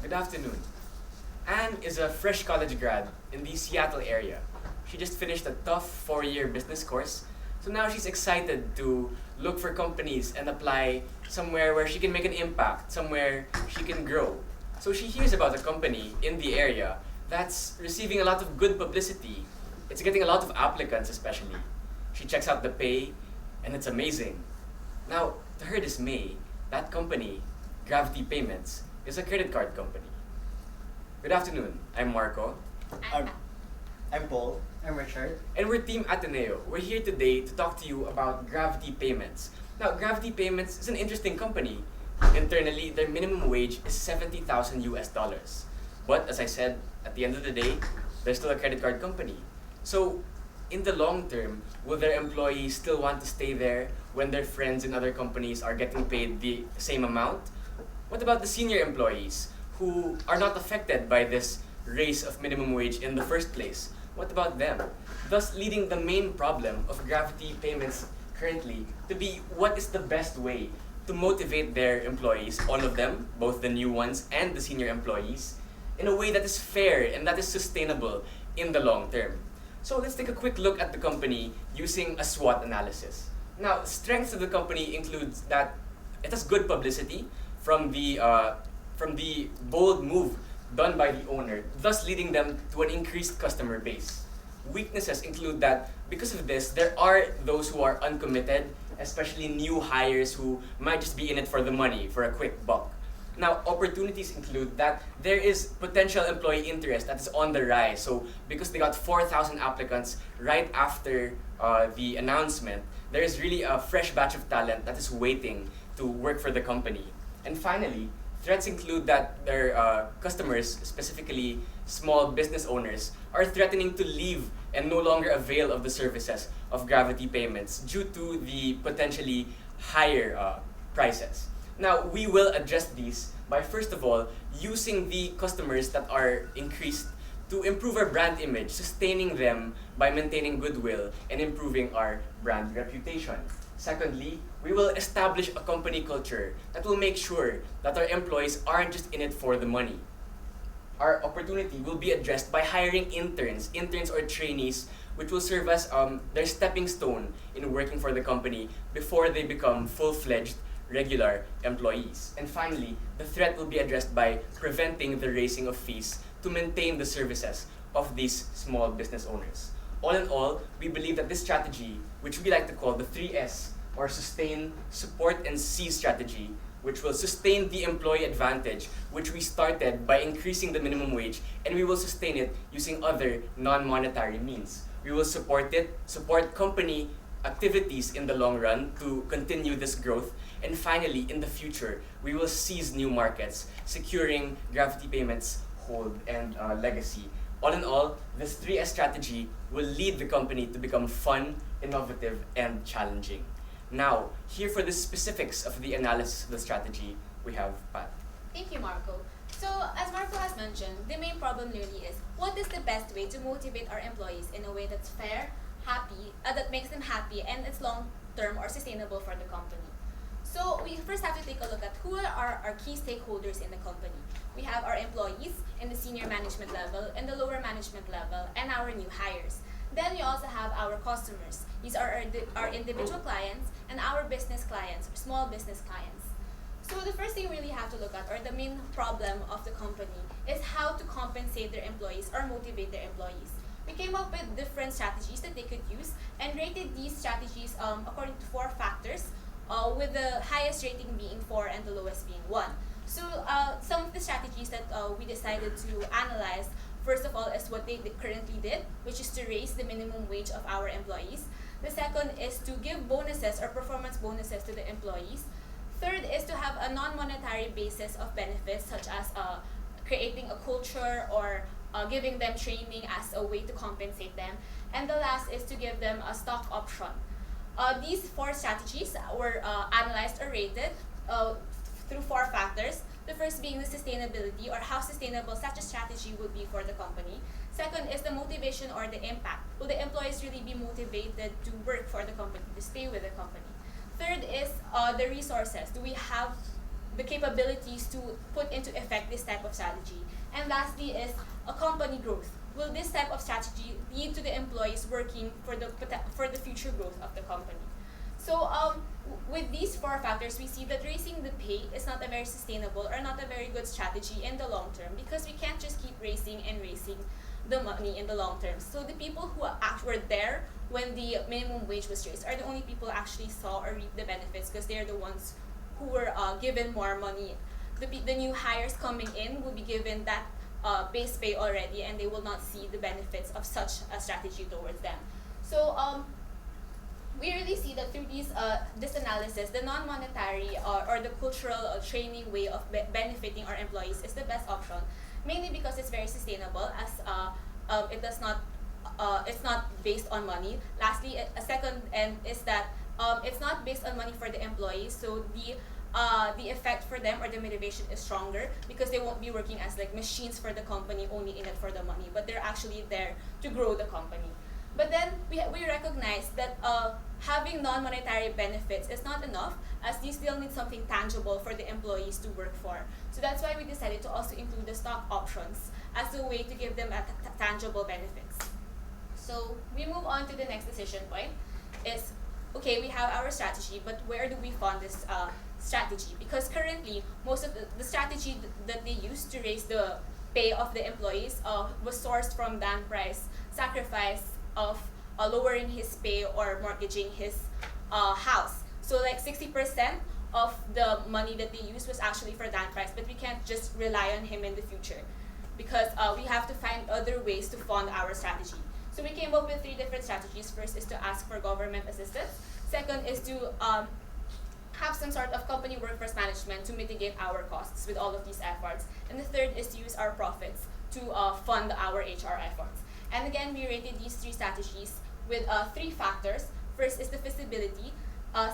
Good afternoon. Anne is a fresh college grad in the Seattle area. She just finished a tough 4-year business course, so now she's excited to look for companies and apply somewhere where she can make an impact, somewhere she can grow. So she hears about a company in the area that's receiving a lot of good publicity. It's getting a lot of applicants, especially. She checks out the pay, and it's amazing. Now, to her dismay, that company, Gravity Payments, is a credit card company. Good afternoon. I'm Marco. I'm, I'm Paul. I'm Richard. And we're Team Ateneo. We're here today to talk to you about Gravity Payments. Now, Gravity Payments is an interesting company. Internally, their minimum wage is 70,000 US dollars. But as I said, at the end of the day, they're still a credit card company. So, in the long term, will their employees still want to stay there when their friends in other companies are getting paid the same amount? What about the senior employees who are not affected by this raise of minimum wage in the first place? What about them? Thus leading the main problem of Gravity Payments currently to be what is the best way to motivate their employees, all of them, both the new ones and the senior employees, in a way that is fair and that is sustainable in the long term. So let's take a quick look at the company using a SWOT analysis. Now, strengths of the company includes that it has good publicity from the bold move done by the owner, thus leading them to an increased customer base. Weaknesses include that because of this, there are those who are uncommitted, especially new hires who might just be in it for the money, for a quick buck. Now, opportunities include that there is potential employee interest that is on the rise. So, because they got 4,000 applicants right after the announcement, there is really a fresh batch of talent that is waiting to work for the company. And finally, threats include that their customers, specifically small business owners, are threatening to leave and no longer avail of the services of Gravity Payments due to the potentially higher prices. Now, we will address these by first of all using the customers that are increased to improve our brand image, sustaining them by maintaining goodwill and improving our brand reputation. Secondly, we will establish a company culture that will make sure that our employees aren't just in it for the money. Our opportunity will be addressed by hiring interns or trainees, which will serve as their stepping stone in working for the company before they become full-fledged regular employees. And finally, the threat will be addressed by preventing the raising of fees to maintain the services of these small business owners. All in all, we believe that this strategy, which we like to call the 3S, or sustain, support, and seize strategy, which will sustain the employee advantage, which we started by increasing the minimum wage, and we will sustain it using other non-monetary means. We will support company activities in the long run to continue this growth, and finally, in the future, we will seize new markets, securing Gravity Payments' hold and legacy. All in all, this 3S strategy will lead the company to become fun, innovative, and challenging. Now, here for the specifics of the analysis of the strategy, we have Pat. Thank you, Marco. So, as Marco has mentioned, the main problem really is what is the best way to motivate our employees in a way that's fair, happy, that makes them happy, and it's long-term or sustainable for the company. So, we first have to take a look at who are our key stakeholders in the company. We have our employees in the senior management level, and the lower management level, and our new hires. Then we also have our customers. These are our individual clients and our business clients, or small business clients. So the first thing we really have to look at, or the main problem of the company, is how to compensate their employees or motivate their employees. We came up with different strategies that they could use and rated these strategies according to 4 factors, with the highest rating being 4 and the lowest being 1. So some of the strategies that we decided to analyze, first of all, is what they currently did, which is to raise the minimum wage of our employees. The second is to give bonuses or performance bonuses to the employees. Third is to have a non-monetary basis of benefits, such as creating a culture or giving them training as a way to compensate them. And the last is to give them a stock option. These 4 strategies were analyzed or rated through 4 factors. The first being the sustainability, or how sustainable such a strategy would be for the company. Second is the motivation or the impact. Will the employees really be motivated to work for the company, to stay with the company? Third is the resources. Do we have the capabilities to put into effect this type of strategy. And lastly is a company growth. Will this type of strategy lead to the employees working for the future growth of the company? So with these four factors, we see that raising the pay is not a very sustainable or not a very good strategy in the long term, because we can't just keep raising and raising the money in the long term. So the people who were there when the minimum wage was raised are the only people who actually saw or reap the benefits, because they're the ones who were given more money. The new hires coming in will be given that base pay already, and they will not see the benefits of such a strategy towards them. So we really see that through this analysis, the non-monetary or the cultural training way of benefiting our employees is the best option, mainly because it's very sustainable, as it's not based on money. Lastly, a second end is that it's not based on money for the employees, so the effect for them or the motivation is stronger, because they won't be working as like machines for the company, only in it for the money, but they're actually there to grow the company. But then we recognize that having non-monetary benefits is not enough, as you still need something tangible for the employees to work for. So that's why we decided to also include the stock options as a way to give them tangible benefits. So we move on to the next decision point. Is, okay, we have our strategy, but where do we fund this strategy? Because currently, most of the strategy that they used to raise the pay of the employees was sourced from Dan Price sacrifice of lowering his pay or mortgaging his house. So like 60% of the money that they used was actually for Dan Price, but we can't just rely on him in the future, because we have to find other ways to fund our strategy. So we came up with 3 different strategies. First is to ask for government assistance. Second is to have some sort of company workforce management to mitigate our costs with all of these efforts. And the third is to use our profits to fund our HR efforts. And again, we rated these 3 strategies with 3 factors. First is the feasibility.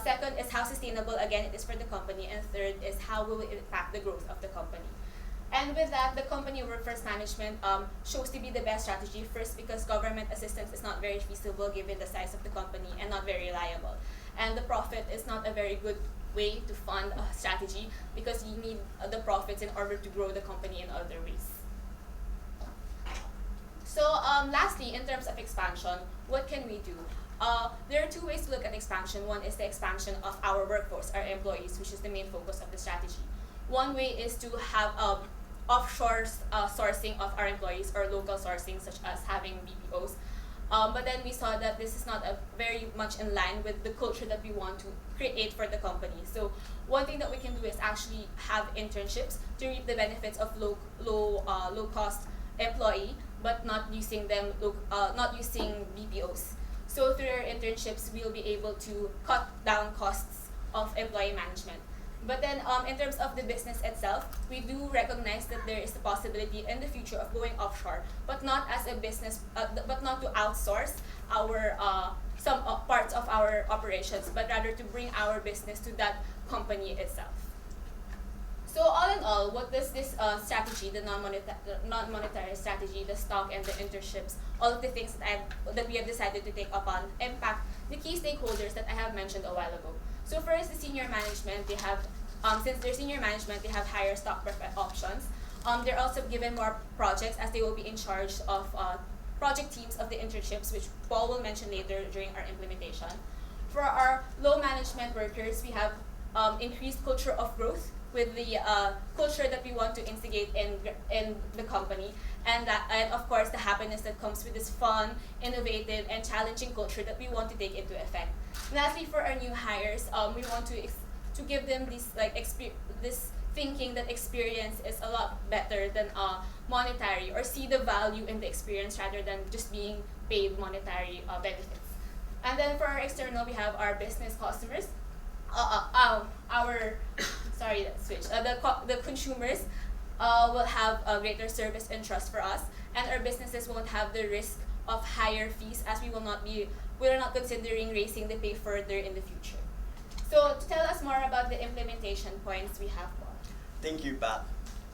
Second is how sustainable, again, it is for the company. And third is how will it impact the growth of the company. And with that, the company workforce management shows to be the best strategy. First, because government assistance is not very feasible given the size of the company and not very reliable. And the profit is not a very good way to fund a strategy, because you need the profits in order to grow the company in other ways. So lastly, in terms of expansion, what can we do? There are 2 ways to look at expansion. One is the expansion of our workforce, our employees, which is the main focus of the strategy. One way is to have offshore sourcing of our employees, or local sourcing, such as having BPOs. But then we saw that this is not very much in line with the culture that we want to create for the company. So one thing that we can do is actually have internships to reap the benefits of low cost employee, but not using BPOs. So through our internships, we'll be able to cut down costs of employee management. But then in terms of the business itself, we do recognize that there is the possibility in the future of going offshore, but not as a business, but not to outsource our some parts of our operations, but rather to bring our business to that company itself. So all in all, what does this strategy, the non-monetary strategy, the stock and the internships, all of the things that we have decided to take upon, impact the key stakeholders that I have mentioned a while ago? So first, the senior management, they have, since they're senior management, they have higher stock options. They're also given more projects, as they will be in charge of project teams of the internships, which Paul will mention later during our implementation. For our low management workers, we have increased culture of growth with the culture that we want to instigate in the company, and of course the happiness that comes with this fun, innovative, and challenging culture that we want to take into effect. Lastly, for our new hires, we want to give them this thinking that experience is a lot better than monetary, or see the value in the experience rather than just being paid monetary benefits. And then for our external, we have our business customers. The consumers will have a greater service and trust for us, and our businesses won't have the risk of higher fees, as we are not considering raising the pay further in the future. So to tell us more about the implementation points, we have Paul. Thank you, Pat.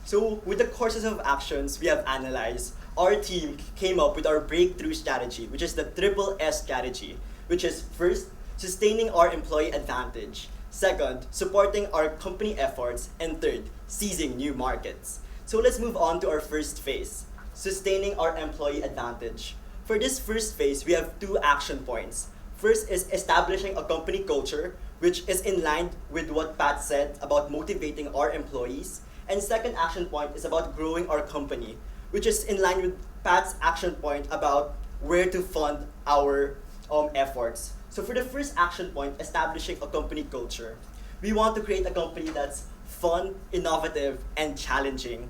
So with the courses of actions we have analyzed, our team came up with our breakthrough strategy, which is the triple S strategy, which is first, sustaining our employee advantage. Second, supporting our company efforts. And third, seizing new markets. So let's move on to our first phase, sustaining our employee advantage. For this first phase, we have 2 action points. First is establishing a company culture, which is in line with what Pat said about motivating our employees. And second action point is about growing our company, which is in line with Pat's action point about where to fund our efforts. So for the first action point, establishing a company culture, we want to create a company that's fun, innovative, and challenging.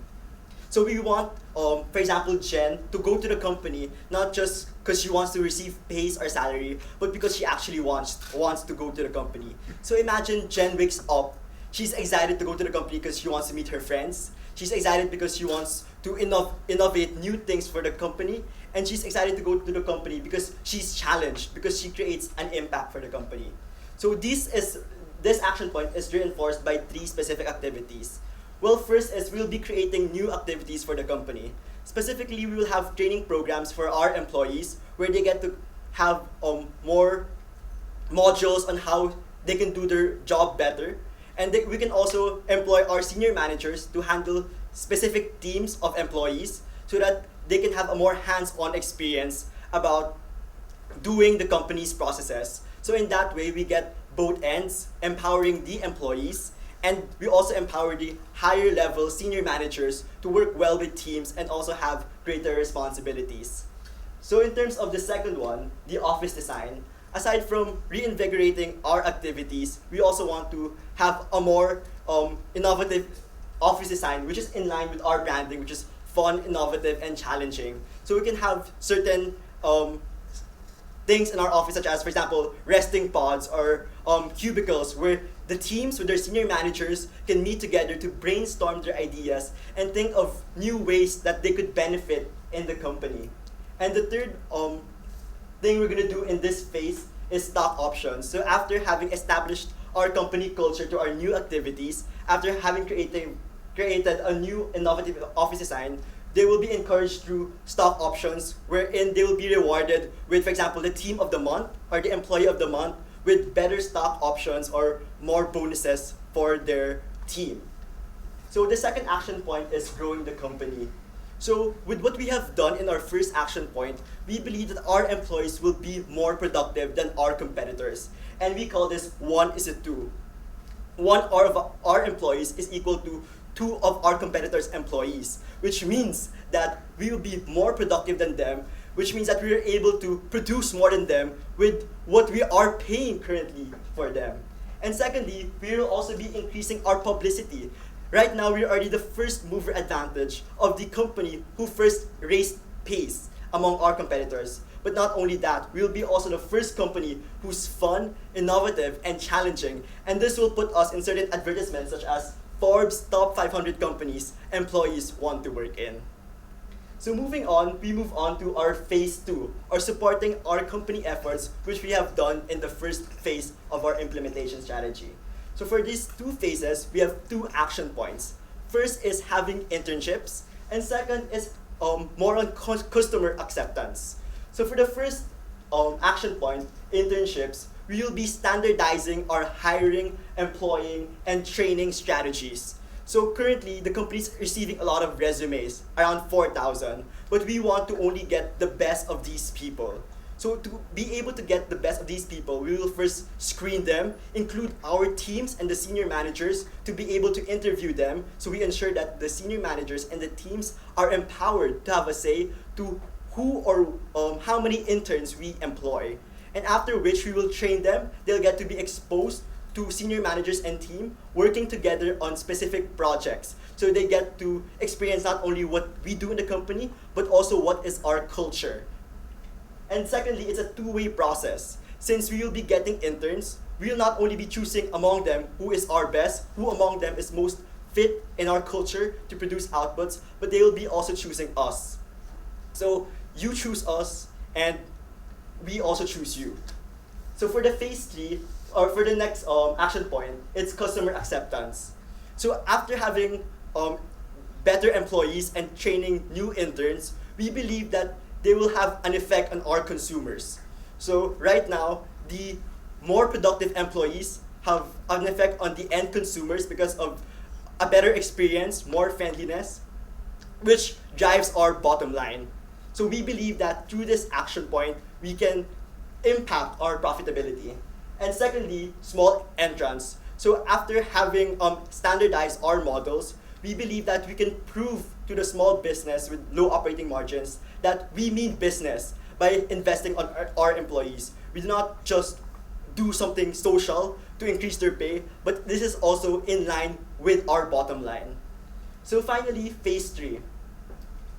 So we want, for example, Jen to go to the company not just because she wants to receive pays or salary, but because she actually wants to go to the company. So imagine Jen wakes up, she's excited to go to the company because she wants to meet her friends. She's excited because she wants to innovate new things for the company. And she's excited to go to the company because she's challenged, because she creates an impact for the company. So this action point is reinforced by 3 specific activities. Well, first is we'll be creating new activities for the company. Specifically, we will have training programs for our employees where they get to have more modules on how they can do their job better. And we can also employ our senior managers to handle specific teams of employees so that they can have a more hands-on experience about doing the company's processes. So in that way, we get both ends, empowering the employees, and we also empower the higher level senior managers to work well with teams and also have greater responsibilities. So in terms of the second one, the office design, aside from reinvigorating our activities, we also want to have a more innovative office design, which is in line with our branding, which is fun, innovative, and challenging. So we can have certain things in our office, such as, for example, resting pods or cubicles, where the teams with their senior managers can meet together to brainstorm their ideas and think of new ways that they could benefit in the company. And the third thing we're going to do in this phase is stock options. So after having established our company culture to our new activities, after having created a new innovative office design, they will be encouraged through stock options wherein they will be rewarded with, for example, the team of the month or the employee of the month with better stock options or more bonuses for their team. So the second action point is growing the company. So with what we have done in our first action point, we believe that our employees will be more productive than our competitors. And we call this 1:2. One of our employees is equal to 2 of our competitors' employees, which means that we will be more productive than them, which means that we are able to produce more than them with what we are paying currently for them. And secondly, we will also be increasing our publicity. Right now, we are already the first mover advantage of the company who first raised pays among our competitors. But not only that, we will be also the first company who's fun, innovative, and challenging. And this will put us in certain advertisements such as Forbes top 500 companies employees want to work in. So moving on, we move on to our phase 2, or supporting our company efforts, which we have done in the first phase of our implementation strategy. So for these 2 phases, we have 2 action points. First is having internships, and second is more on customer acceptance. So for the first action point, internships, we will be standardizing our hiring, employing, and training strategies. So currently, the company is receiving a lot of resumes, around 4,000, but we want to only get the best of these people. So to be able to get the best of these people, we will first screen them, include our teams and the senior managers to be able to interview them, so we ensure that the senior managers and the teams are empowered to have a say to who or how many interns we employ. And after which we will train them, they'll get to be exposed to senior managers and team working together on specific projects. So they get to experience not only what we do in the company, but also what is our culture. And secondly, it's a 2-way process. Since we will be getting interns, we will not only be choosing among them who is our best, who among them is most fit in our culture to produce outputs, but they will be also choosing us. So you choose us, and we also choose you. So for the phase 3, or for the next action point, it's customer acceptance. So after having better employees and training new interns, we believe that they will have an effect on our consumers. So right now, the more productive employees have an effect on the end consumers because of a better experience, more friendliness, which drives our bottom line. So we believe that through this action point, we can impact our profitability. And secondly, small entrants. So after having standardized our models, we believe that we can prove to the small business with low operating margins that we mean business by investing on our employees. We do not just do something social to increase their pay, but this is also in line with our bottom line. So finally, phase 3,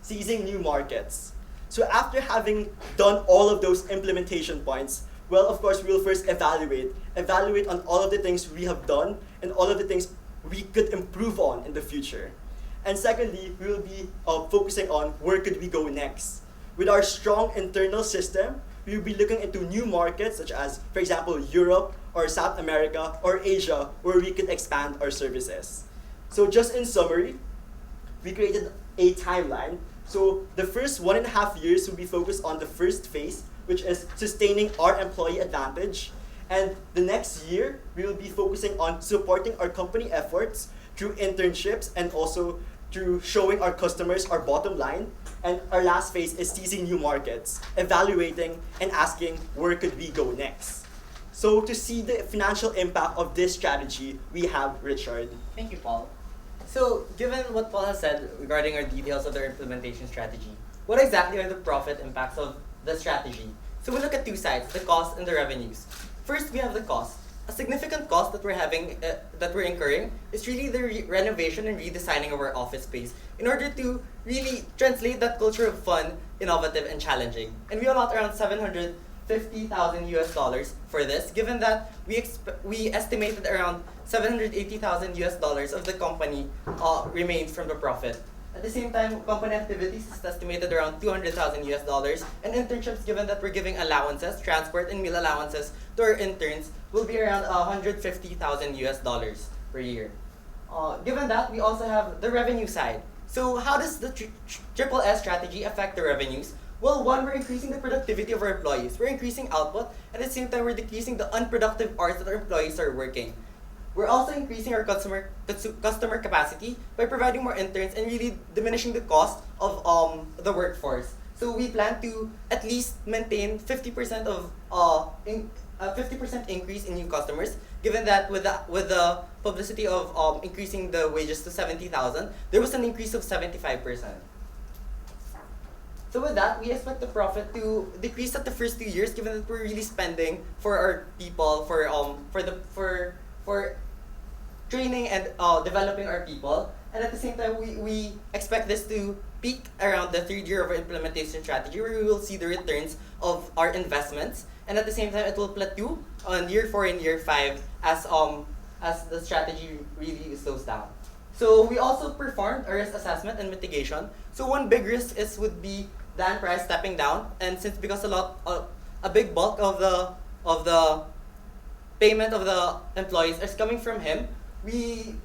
seizing new markets. So after having done all of those implementation points, well, of course, we'll first evaluate on all of the things we have done and all of the things we could improve on in the future. And secondly, we will be focusing on where could we go next. With our strong internal system, we will be looking into new markets such as, for example, Europe or South America or Asia, where we could expand our services. So just in summary, we created a timeline. So the first 1.5 years will be focused on the first phase, which is sustaining our employee advantage. And the next year, we will be focusing on supporting our company efforts through internships and also through showing our customers our bottom line. And our last phase is seizing new markets, evaluating and asking where could we go next. So to see the financial impact of this strategy, we have Richard. Thank you, Paul. So, given what Paul has said regarding our details of their implementation strategy, what exactly are the profit impacts of the strategy? So we look at two sides, the cost and the revenues. First, we have the cost. A significant cost that we're incurring is really the renovation and redesigning of our office space in order to really translate that culture of fun, innovative, and challenging. And we allot around $750,000 for this, given that we estimated around $780,000 of the company remains from the profit. At the same time, company activities is estimated around $200,000, and internships, given that we're giving allowances, transport and meal allowances to our interns, will be around $150,000 per year. Given that, we also have the revenue side. So how does the triple S strategy affect the revenues? Well, one, we're increasing the productivity of our employees. We're increasing output, and at the same time, we're decreasing the unproductive hours that our employees are working. We're also increasing our customer capacity by providing more interns and really diminishing the cost of the workforce. So we plan to at least maintain 50% of 50% increase in new customers. Given that with the publicity of increasing the wages to 70,000, there was an increase of 75%. So with that, we expect the profit to decrease at the first 2 years, given that we're really spending for our people, for training and developing our people. And at the same time, we expect this to peak around the 3rd year of our implementation strategy, where we will see the returns of our investments. And at the same time, it will plateau on year 4 and year 5 as the strategy really slows down. So we also performed a risk assessment and mitigation. So one big risk would be Dan Price stepping down, and because a big bulk of the payment of the employees is coming from him, we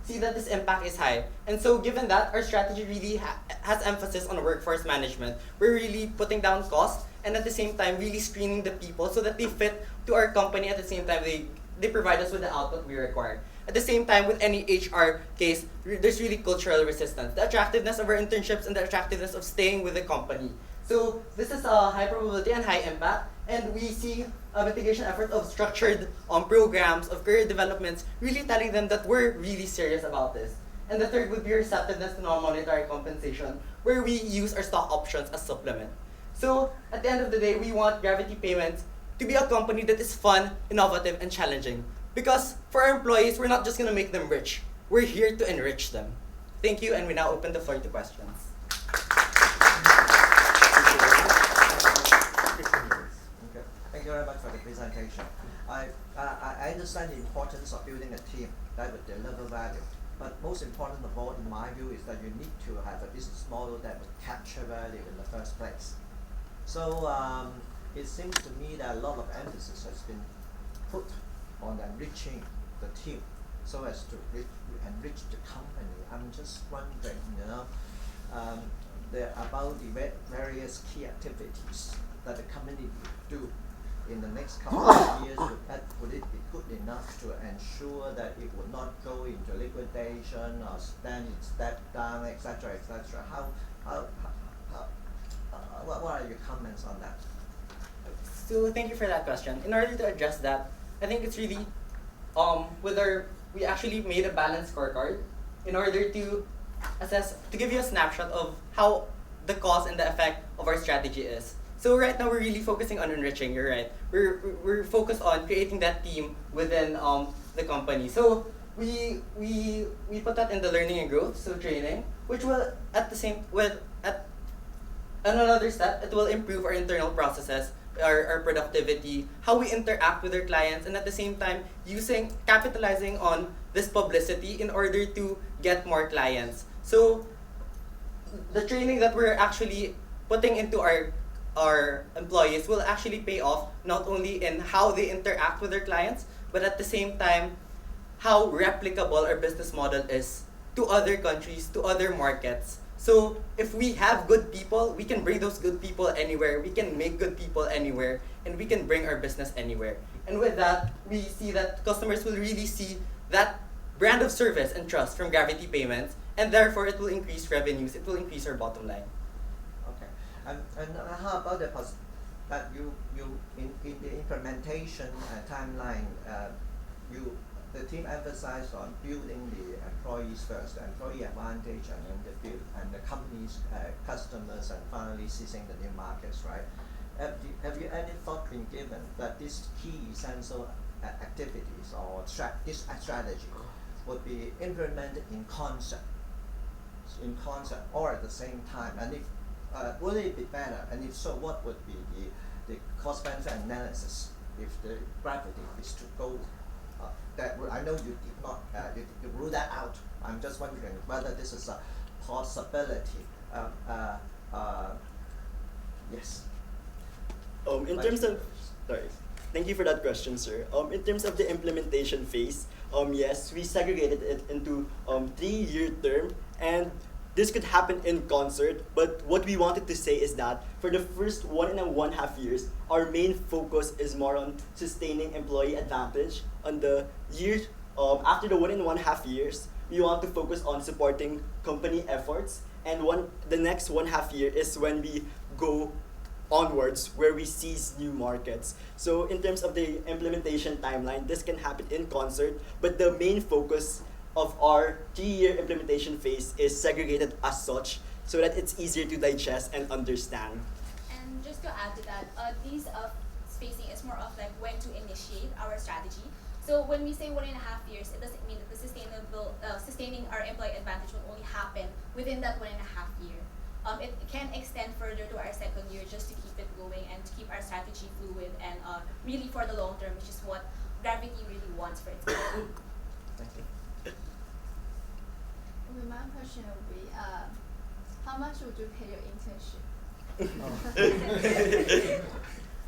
see that this impact is high. And so given that, our strategy really has emphasis on workforce management. We're really putting down costs and at the same time really screening the people so that they fit to our company. At the same time, they provide us with the output we require. At the same time, with any HR case, there's really cultural resistance. The attractiveness of our internships and the attractiveness of staying with the company. So this is a high probability and high impact, and we see a mitigation effort of structured programs, of career developments, really telling them that we're really serious about this. And the third would be receptiveness to non-monetary compensation, where we use our stock options as supplement. So at the end of the day, we want Gravity Payments to be a company that is fun, innovative, and challenging. Because for our employees, we're not just going to make them rich. We're here to enrich them. Thank you, and we now open the floor to questions. Okay. Thank you very much for the presentation. I understand the importance of building a team that would deliver value. But most important of all, in my view, is that you need to have a business model that would capture value in the first place. So it seems to me that a lot of emphasis has been put on enriching the team so as to enrich the company. I'm just wondering, about the various key activities that the company do in the next couple of years, would it be good enough to ensure that it would not go into liquidation or then it step down, etc., etc.? What are your comments on that? So thank you for that question. In order to address that, I think it's really we actually made a balanced scorecard in order to assess, to give you a snapshot of how the cause and the effect of our strategy is. So right now we're really focusing on enriching. You're right. We're focused on creating that team within the company. So we put that in the learning and growth, so training, which will at the same at another step, it will improve our internal processes, our productivity, how we interact with our clients, and at the same time capitalizing on this publicity in order to get more clients. So the training that we're actually putting into our employees will actually pay off not only in how they interact with their clients, but at the same time how replicable our business model is to other countries, to other markets. So if we have good people, we can bring those good people anywhere, we can make good people anywhere, and we can bring our business anywhere. And with that, we see that customers will really see that brand of service and trust from Gravity Payments, and therefore it will increase revenues, it will increase our bottom line. Okay, and how about that you in the implementation timeline, the team emphasized on building the employees first, the employee advantage, and then the company's customers, and finally seizing the new markets, right? Have you any thought been given that these key essential activities or this strategy would be implemented in concert, or at the same time? And if would it be better? And if so, what would be the cost-benefit analysis if the gravity is to go? I know you did not you rule that out. I'm just wondering whether this is a possibility. Yes. Thank you for that question, sir. In terms of the implementation phase, yes, we segregated it into 3-year term, and this could happen in concert. But what we wanted to say is that for the first 1.5 years, our main focus is more on sustaining employee advantage. On the year after the 1.5 years, we want to focus on supporting company efforts, and the next 1.5 year is when we go onwards, where we seize new markets. So in terms of the implementation timeline, this can happen in concert, but the main focus of our 3-year implementation phase is segregated as such, so that it's easier to digest and understand. And just to add to that, these spacing is more of like when to initiate our strategy. So when we say 1.5 years, it doesn't mean that the sustaining our employee advantage will only happen within that 1.5 year. It can extend further to our 2nd year just to keep it going and to keep our strategy fluid and really for the long term, which is what Gravity really wants for its company. Thank you. Okay, my question would be, how much would you pay your internship?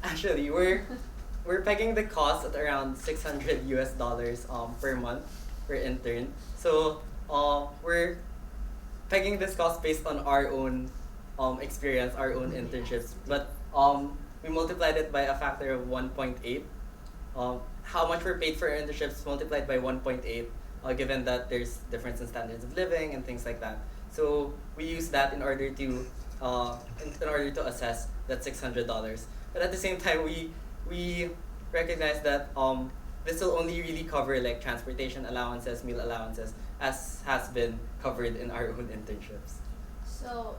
Actually, we're pegging the cost at around $600 per month per intern. So we're pegging this cost based on our own experience, our own internships. But we multiplied it by a factor of 1.8. How much we're paid for our internships multiplied by 1.8, given that there's difference in standards of living and things like that. So we use that in order to assess that $600. But at the same time, we recognize that this will only really cover like transportation allowances, meal allowances, as has been covered in our own internships. So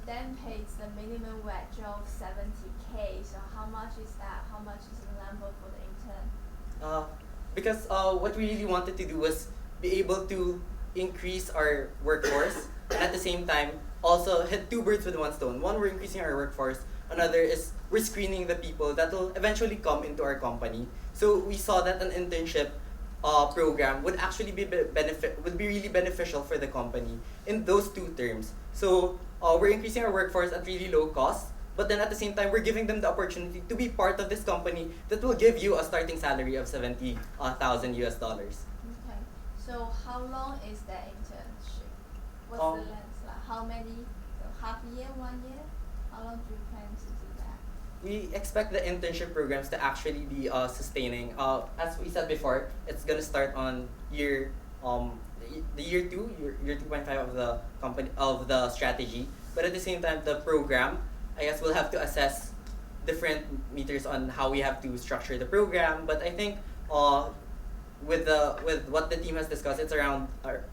Dan pays the minimum wage of 70K. So how much is that? How much is the number for the intern? Because what we really wanted to do was be able to increase our workforce and at the same time also hit 2 birds with 1 stone. One, we're increasing our workforce. Another is we're screening the people that will eventually come into our company. So we saw that an internship program would actually be really beneficial for the company in those 2 terms. So we're increasing our workforce at really low cost, but then at the same time we're giving them the opportunity to be part of this company that will give you a starting salary of $70,000. Okay. So how long is that internship? What's the length? Like how many? So half a year, 1 year? How long do you plan to do that? we expect the internship programs to actually be sustaining. As we said before, it's gonna start on the year 2.5 of the company of the strategy. But at the same time, the program, I guess we'll have to assess different meters on how we have to structure the program. But I think with what the team has discussed, it's around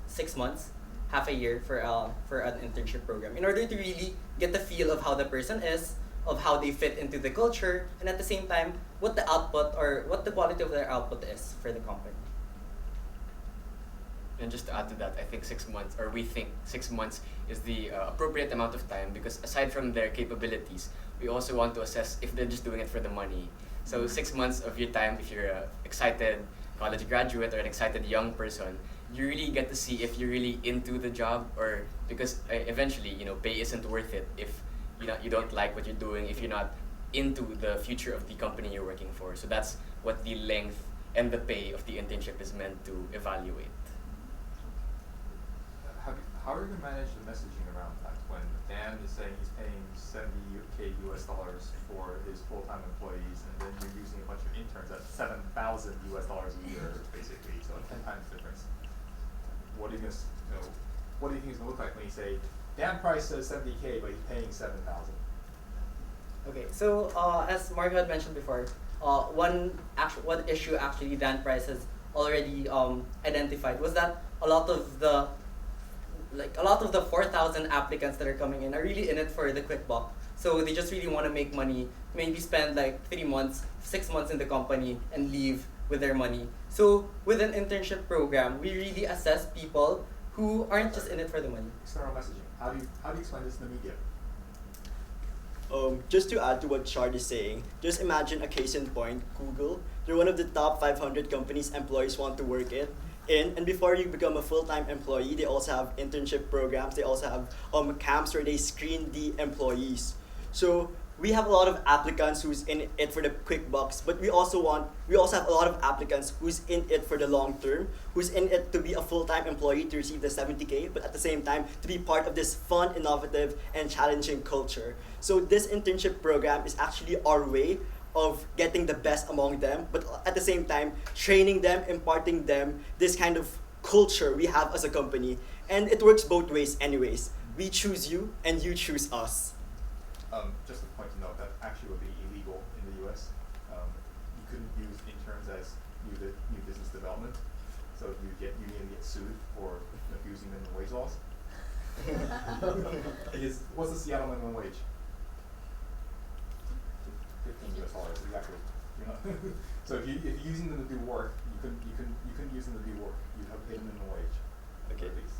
6 months, half a year for an internship program, in order to really get the feel of how the person is, of how they fit into the culture, and at the same time, what the output or what the quality of their output is for the company. And just to add to that, I think 6 months, or we think 6 months is the appropriate amount of time, because aside from their capabilities, we also want to assess if they're just doing it for the money. So 6 months of your time, if you're an excited college graduate or an excited young person, you really get to see if you're really into the job, or because eventually, pay isn't worth it if you don't like what you're doing, if you're not into the future of the company you're working for. So that's what the length and the pay of the internship is meant to evaluate. How are you going to manage the messaging around that when Dan is saying he's paying $70K for his full-time employees, and then you're using a bunch of interns at $7,000 a year, basically, so 10 times difference? What are you going to, what do you think it's going to look like when you say Dan Price says $70K, but he's paying $7,000? Okay, so as Marco had mentioned before, one issue actually Dan Price has already identified was that a lot of the 4,000 applicants that are coming in are really in it for the quick buck. So they just really want to make money, maybe spend like 3 months, 6 months in the company and leave with their money. So with an internship program, we really assess people who aren't just in it for the money. External messaging. How do you explain this in the media? Just to add to what Shard is saying, just imagine a case in point, Google. They're one of the top 500 companies employees want to work in. And before you become a full-time employee, they also have internship programs. They also have camps where they screen the employees. So we have a lot of applicants who's in it for the quick bucks, but we also have a lot of applicants who's in it for the long term, who's in it to be a full-time employee to receive the 70K, but at the same time to be part of this fun, innovative, and challenging culture. So this internship program is actually our way of getting the best among them, but at the same time training them, imparting them this kind of culture we have as a company. And it works both ways anyways. We choose you and you choose us. Just a point to note, that actually would be illegal in the US. You couldn't use interns as new business development, so you get sued for abusing minimum wage laws. What's the Seattle minimum wage? $15 exactly. So if you're using them to do work, you couldn't use them to do work. You'd have to pay them minimum wage. Okay. At least.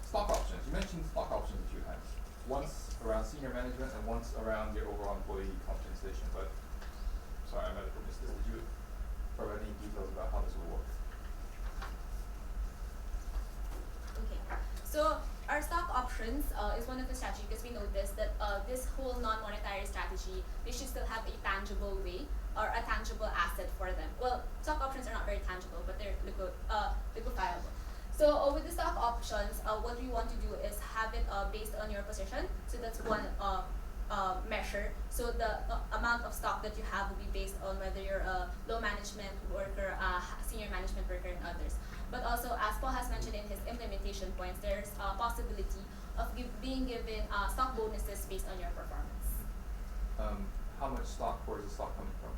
Stock options. You mentioned stock options a few times. Once around senior management and once around your overall employee compensation. But sorry, I might have missed this. Did you provide any details about how this will work? Okay, so our stock options is one of the strategies, because we noticed that this whole non-monetary strategy, they should still have a tangible way or a tangible asset for them. Well, stock options are not very tangible, but they're liquefiable. So with the stock options, what we want to do is have it based on your position. So that's one measure. So the amount of stock that you have will be based on whether you're a low management worker, senior management worker, and others. But also, as Paul has mentioned in his implementation points, there's a possibility of being given stock bonuses based on your performance. How much stock? Where is the stock coming from?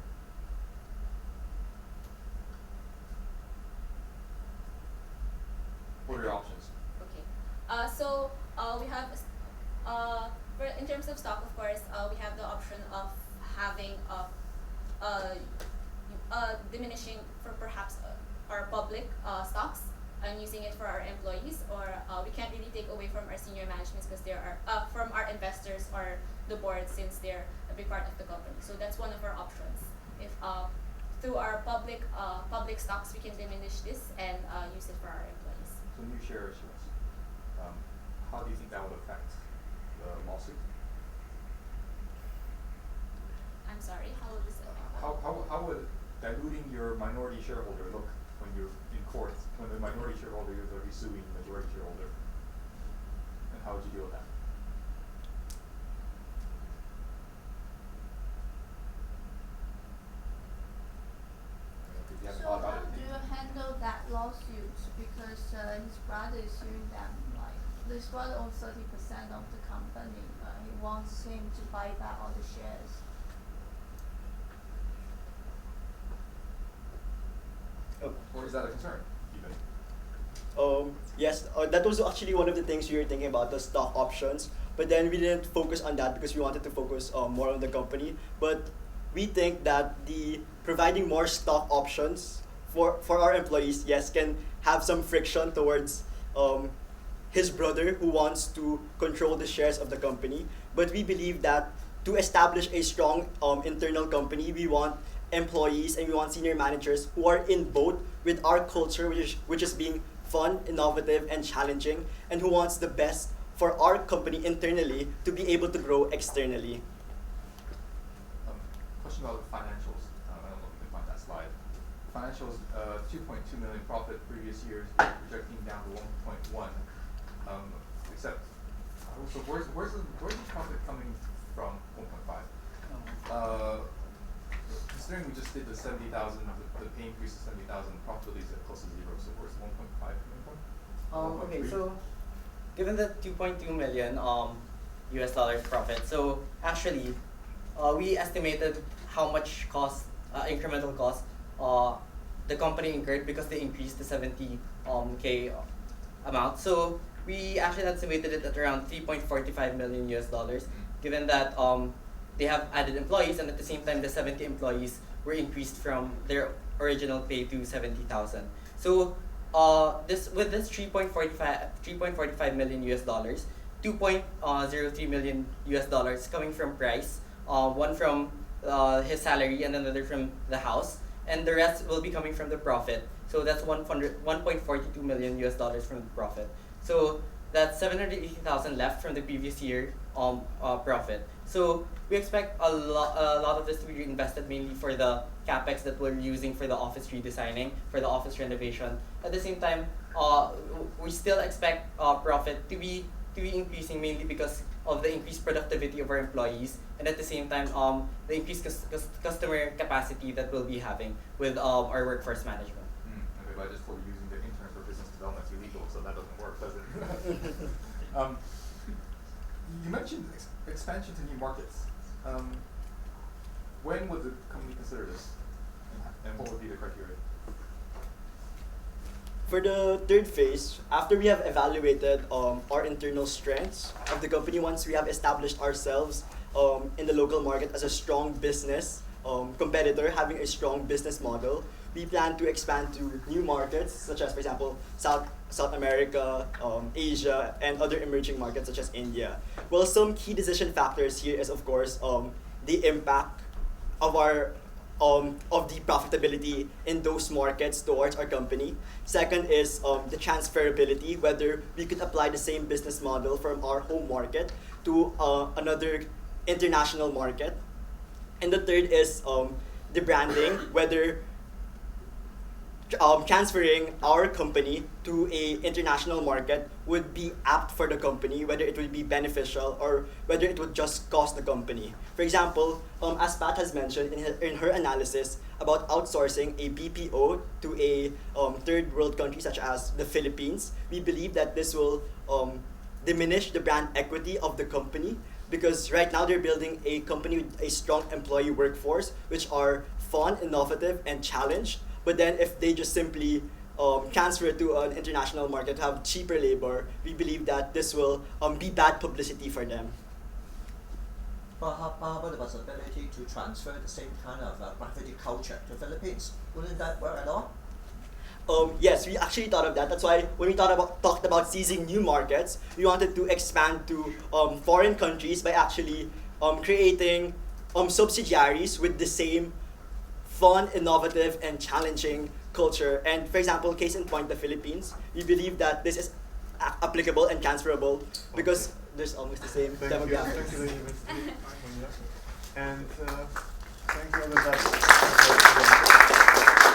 What are your options? Okay. So we have, in terms of stock, of course, we have the option of having diminishing for perhaps our public stocks and using it for our employees, or we can't really take away from our senior managements because they are from our investors or the board, since they're a big part of the company. So that's one of our options. If through our public stocks, we can diminish this and use it for our employees. So new share issuance. How do you think that would affect the lawsuit? I'm sorry, how would this affect? How would diluting your minority shareholder look when you're in court, when the minority shareholder is already suing the majority shareholder? And how would you deal with that? because his brother is suing them. Like this brother owns 30% of the company. He wants him to buy back all the shares. Or is that a concern, even? Yes, that was actually one of the things we were thinking about, the stock options. But then we didn't focus on that because we wanted to focus more on the company. But we think that the providing more stock options for our employees, yes, can have some friction towards his brother who wants to control the shares of the company. But we believe that to establish a strong internal company, we want employees and we want senior managers who are in both with our culture, which is being fun, innovative, and challenging, and who wants the best for our company internally to be able to grow externally. Question about the financials. I don't know if you can find that slide. Financials, 2.2 million profit previous years, projecting down to 1.1. Except, so where's the profit coming from? 1.5. Considering we just did the 70,000, the pay increase to 70,000, profitability is close to zero. So where's 1.5 coming from? Okay, so given the 2.2 million US dollars profit, so actually we estimated how much cost, incremental cost, the company incurred because they increased the 70K amount. So we actually estimated it at around 3.45 million US dollars, given that they have added employees and at the same time the 70 employees were increased from their original pay to 70,000. So with this 3.45 million US dollars, 2.03 million US dollars coming from price, one from his salary and another from the house, and the rest will be coming from the profit. So that's 1.42 million US dollars from the profit. So that's 780,000 left from the previous year profit. So we expect a lot of this to be reinvested mainly for the capex that we're using for the office redesigning, for the office renovation. At the same time, we still expect profit to be increasing mainly because of the increased productivity of our employees, and at the same time, the increased customer capacity that we'll be having with our workforce management. Okay, but I just thought we're using the intern for business development is illegal, so that doesn't work, does it? You mentioned expansion to new markets. When would the company consider this, and what would be the criteria? For the third phase, after we have evaluated our internal strengths of the company, once we have established ourselves in the local market as a strong business competitor, having a strong business model, we plan to expand to new markets, such as, for example, South America, Asia, and other emerging markets such as India. Well, some key decision factors here is, of course, the impact of the profitability in those markets towards our company. Second is the transferability, whether we could apply the same business model from our home market to another international market. And the third is the branding, whether transferring our company to a international market would be apt for the company, whether it would be beneficial or whether it would just cost the company. For example, as Pat has mentioned in her analysis about outsourcing a BPO to a third world country such as the Philippines, we believe that this will diminish the brand equity of the company, because right now they're building a company with a strong employee workforce which are fun, innovative, and challenged. But then if they just simply transfer to an international market to have cheaper labor, we believe that this will be bad publicity for them. But how about the possibility to transfer the same kind of graffiti culture to Philippines? Wouldn't that work at all? Yes, we actually thought of that. That's why when we talked about seizing new markets, we wanted to expand to foreign countries by actually creating subsidiaries with the same fun, innovative, and challenging culture. And for example, case in point, the Philippines, we believe that this is applicable and transferable because there's almost the same demographics. Thank you very much. And thank you, everybody.